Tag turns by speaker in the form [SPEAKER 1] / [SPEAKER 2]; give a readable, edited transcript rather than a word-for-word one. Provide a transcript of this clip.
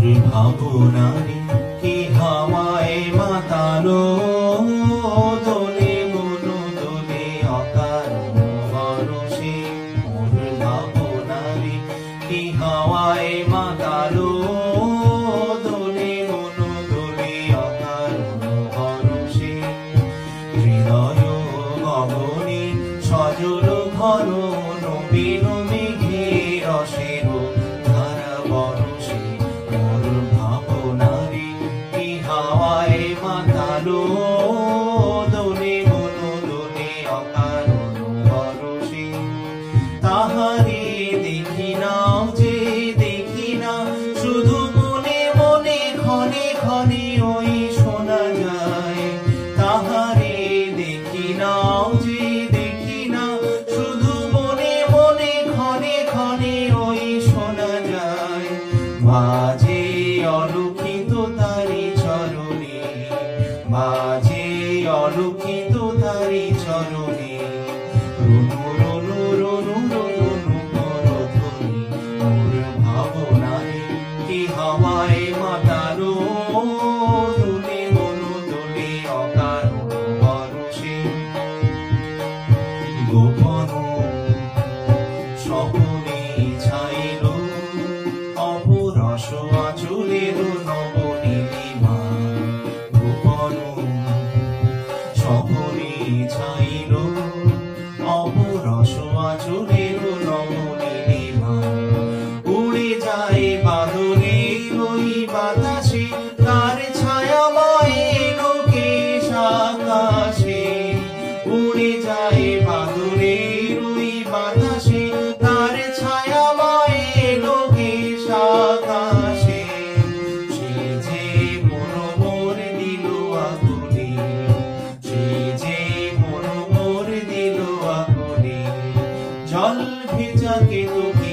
[SPEAKER 1] ভাবনারে কি হাওয়ায় মাতালো দোলে মনো দোলে অকারণ হরষে। মোর ভাবনারে কি হাওয়ায় মাতালো দোলে মনো দোলে অকারণ হরষে। হৃদয় গগনে সজল ঘন নবীন মেঘে রসের ধারা বরষে। মোর ভাবনারে কি হাওয়ায় মাতালো দোলে মনো দোলে অকারণ হরষে। তাহারে দেখি না যে দেখি না শুধু মনে মনে ক্ষণে ক্ষণে ওই শোনা যায়। তাহারে দেখি না যে দেখি না শুধু মনে মনে ক্ষণে ক্ষণে ওই শোনা যায়। মাঝে অলৌকিত তারি চরণে মাঝে অলৌকিত তারি চরণে। রুনু রুনু রুনু রুনু করধ্বনি। মোর ভাবনারে কি হাওয়ায় মাতালো দোলে মনো দোলে অকারণ হরষে। গোপন স্বপনে ছাইল অপরস আঁচলের নবনীলিমা। গোপন স্বপনে ছাইল অপরস আঁচলের নবনীলিমা। উড়ে যায় বাদলে ওই বাতাসে তার ছায়াময় লোকেশ আকাশে। উড়ে যায় বাদলে ওই বাতাসে তার ছায়াময় লোকেশ আকাশে। সে যে মন মোর দিল আগুনে সে যে মন মোর দিল আগুনে। জল ভেজা কেতকী